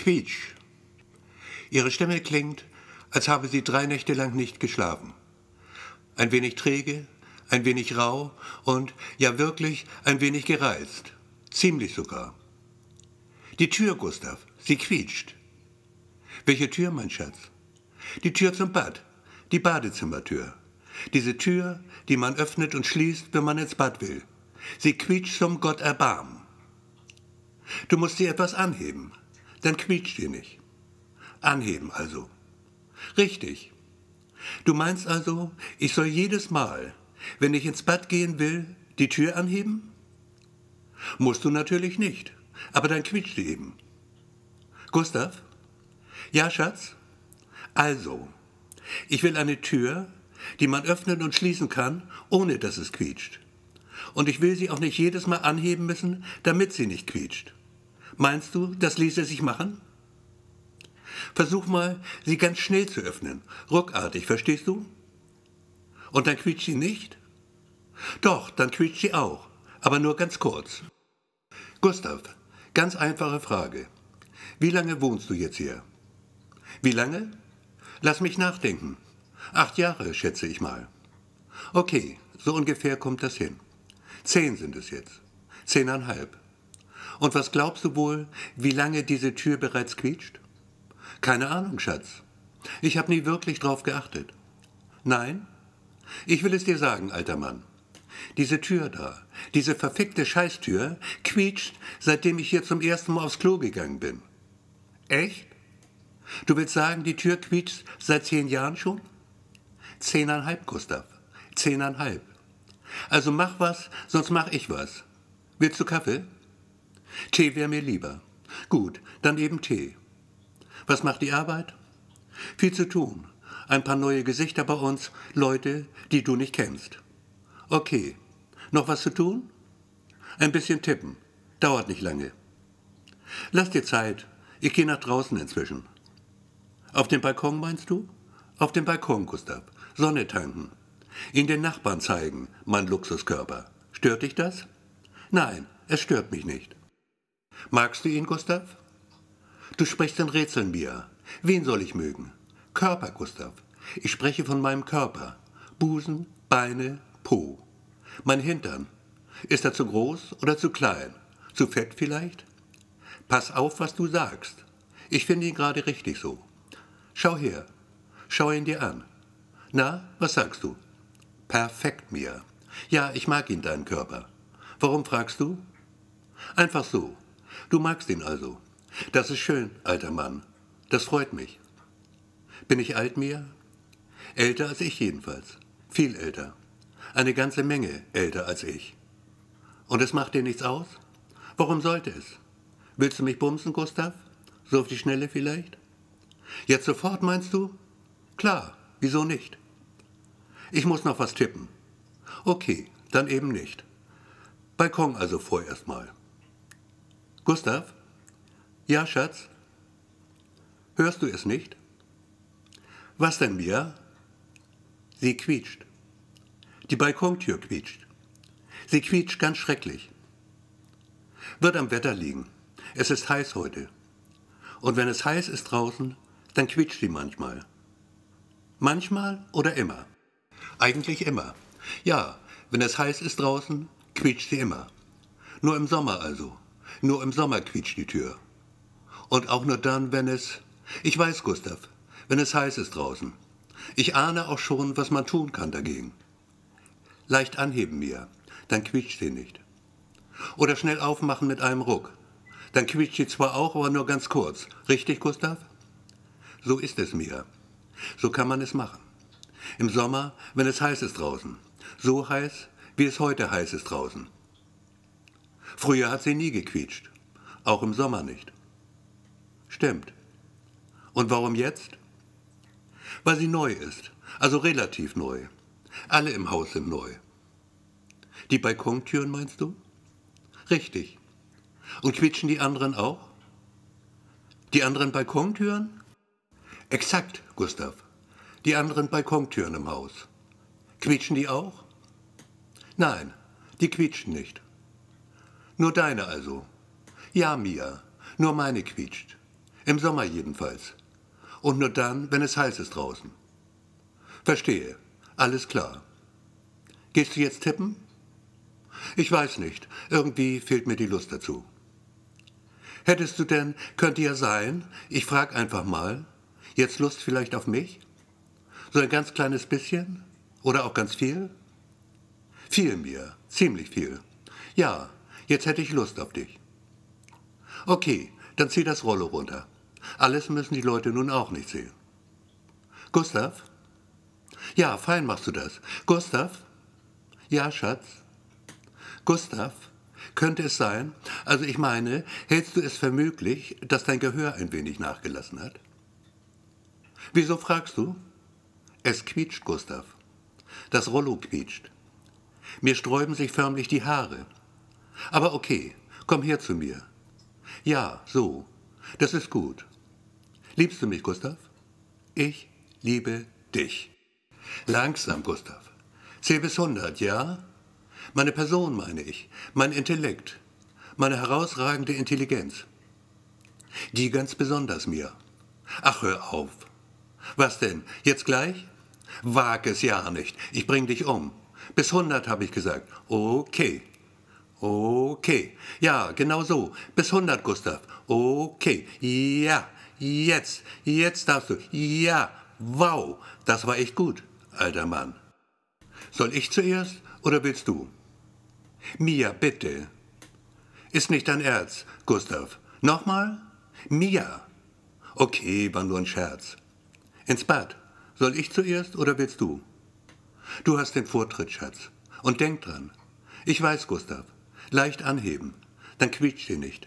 Quietsch. Ihre Stimme klingt, als habe sie 3 Nächte lang nicht geschlafen. Ein wenig träge, ein wenig rau und, ja wirklich, ein wenig gereizt. Ziemlich sogar. Die Tür, Gustav, sie quietscht. Welche Tür, mein Schatz? Die Tür zum Bad, die Badezimmertür. Diese Tür, die man öffnet und schließt, wenn man ins Bad will. Sie quietscht zum Gott erbarmen. Du musst sie etwas anheben, dann quietscht sie nicht. Anheben also. Richtig. Du meinst also, ich soll jedes Mal, wenn ich ins Bad gehen will, die Tür anheben? Musst du natürlich nicht, aber dann quietscht sie eben. Gustav? Ja, Schatz? Also, ich will eine Tür, die man öffnen und schließen kann, ohne dass es quietscht. Und ich will sie auch nicht jedes Mal anheben müssen, damit sie nicht quietscht. Meinst du, das ließe sich machen? Versuch mal, sie ganz schnell zu öffnen, ruckartig, verstehst du? Und dann quietscht sie nicht? Doch, dann quietscht sie auch, aber nur ganz kurz. Gustav, ganz einfache Frage. Wie lange wohnst du jetzt hier? Wie lange? Lass mich nachdenken. 8 Jahre, schätze ich mal. Okay, so ungefähr kommt das hin. 10 sind es jetzt. 10,5. Und was glaubst du wohl, wie lange diese Tür bereits quietscht? Keine Ahnung, Schatz. Ich habe nie wirklich drauf geachtet. Nein? Ich will es dir sagen, alter Mann. Diese Tür da, diese verfickte Scheißtür, quietscht, seitdem ich hier zum ersten Mal aufs Klo gegangen bin. Echt? Du willst sagen, die Tür quietscht seit 10 Jahren schon? 10,5, Gustav. 10,5. Also mach was, sonst mach ich was. Willst du Kaffee? Tee wäre mir lieber. Gut, dann eben Tee. Was macht die Arbeit? Viel zu tun. Ein paar neue Gesichter bei uns, Leute, die du nicht kennst. Okay. Noch was zu tun? Ein bisschen tippen. Dauert nicht lange. Lass dir Zeit. Ich gehe nach draußen inzwischen. Auf dem Balkon meinst du? Auf dem Balkon, Gustav. Sonne tanken. Ihn den Nachbarn zeigen, mein Luxuskörper. Stört dich das? Nein, es stört mich nicht. Magst du ihn, Gustav? Du sprichst in Rätseln, Mia. Wen soll ich mögen? Körper, Gustav. Ich spreche von meinem Körper. Busen, Beine, Po. Mein Hintern. Ist er zu groß oder zu klein? Zu fett vielleicht? Pass auf, was du sagst. Ich finde ihn gerade richtig so. Schau her. Schau ihn dir an. Na, was sagst du? Perfekt, Mia. Ja, ich mag ihn, deinen Körper. Warum fragst du? Einfach so. Du magst ihn also. Das ist schön, alter Mann. Das freut mich. Bin ich alt, Mia? Älter als ich jedenfalls. Viel älter. Eine ganze Menge älter als ich. Und es macht dir nichts aus? Warum sollte es? Willst du mich bumsen, Gustav? So auf die Schnelle vielleicht? Jetzt sofort, meinst du? Klar, wieso nicht? Ich muss noch was tippen. Okay, dann eben nicht. Balkon also vorerst mal. Gustav? Ja, Schatz? Hörst du es nicht? Was denn, Mia? Sie quietscht. Die Balkontür quietscht. Sie quietscht ganz schrecklich. Wird am Wetter liegen. Es ist heiß heute. Und wenn es heiß ist draußen, dann quietscht sie manchmal. Manchmal oder immer? Eigentlich immer. Ja, wenn es heiß ist draußen, quietscht sie immer. Nur im Sommer also. Nur im Sommer quietscht die Tür. Und auch nur dann, wenn es... Ich weiß, Gustav, wenn es heiß ist draußen. Ich ahne auch schon, was man tun kann dagegen. Leicht anheben, Mia, dann quietscht sie nicht. Oder schnell aufmachen mit einem Ruck. Dann quietscht sie zwar auch, aber nur ganz kurz. Richtig, Gustav? So ist es, Mia. So kann man es machen. Im Sommer, wenn es heiß ist draußen. So heiß, wie es heute heiß ist draußen. Früher hat sie nie gequietscht. Auch im Sommer nicht. Stimmt. Und warum jetzt? Weil sie neu ist. Also relativ neu. Alle im Haus sind neu. Die Balkontüren meinst du? Richtig. Und quietschen die anderen auch? Die anderen Balkontüren? Exakt, Gustav. Die anderen Balkontüren im Haus. Quietschen die auch? Nein, die quietschen nicht. Nur deine also. Ja, Mia, nur meine quietscht. Im Sommer jedenfalls. Und nur dann, wenn es heiß ist draußen. Verstehe. Alles klar. Gehst du jetzt tippen? Ich weiß nicht. Irgendwie fehlt mir die Lust dazu. Hättest du denn, könnte ja sein, ich frag einfach mal, jetzt Lust vielleicht auf mich? So ein ganz kleines bisschen? Oder auch ganz viel? Viel mir, ziemlich viel. Ja, jetzt hätte ich Lust auf dich. Okay, dann zieh das Rollo runter. Alles müssen die Leute nun auch nicht sehen. Gustav? Ja, fein machst du das. Gustav? Ja, Schatz? Gustav? Könnte es sein, also ich meine, hältst du es für möglich, dass dein Gehör ein wenig nachgelassen hat? Wieso fragst du? Es quietscht, Gustav. Das Rollo quietscht. Mir sträuben sich förmlich die Haare. Aber okay, komm her zu mir. Ja, so. Das ist gut. Liebst du mich, Gustav? Ich liebe dich. Langsam, Gustav. Zähl bis 100, ja? Meine Person meine ich, mein Intellekt, meine herausragende Intelligenz. Die ganz besonders mir. Ach, hör auf. Was denn, jetzt gleich? Wag es ja nicht, ich bring dich um. Bis 100 habe ich gesagt. Okay. Okay. Ja, genau so. Bis 100, Gustav. Okay. Ja. Jetzt darfst du. Ja. Wow. Das war echt gut, alter Mann. Soll ich zuerst oder willst du? Mia, bitte. Ist nicht dein Ernst, Gustav. Nochmal? Mia. Okay, war nur ein Scherz. Ins Bad. Soll ich zuerst oder willst du? Du hast den Vortritt, Schatz. Und denk dran. Ich weiß, Gustav. Leicht anheben. Dann quietscht ihr nicht.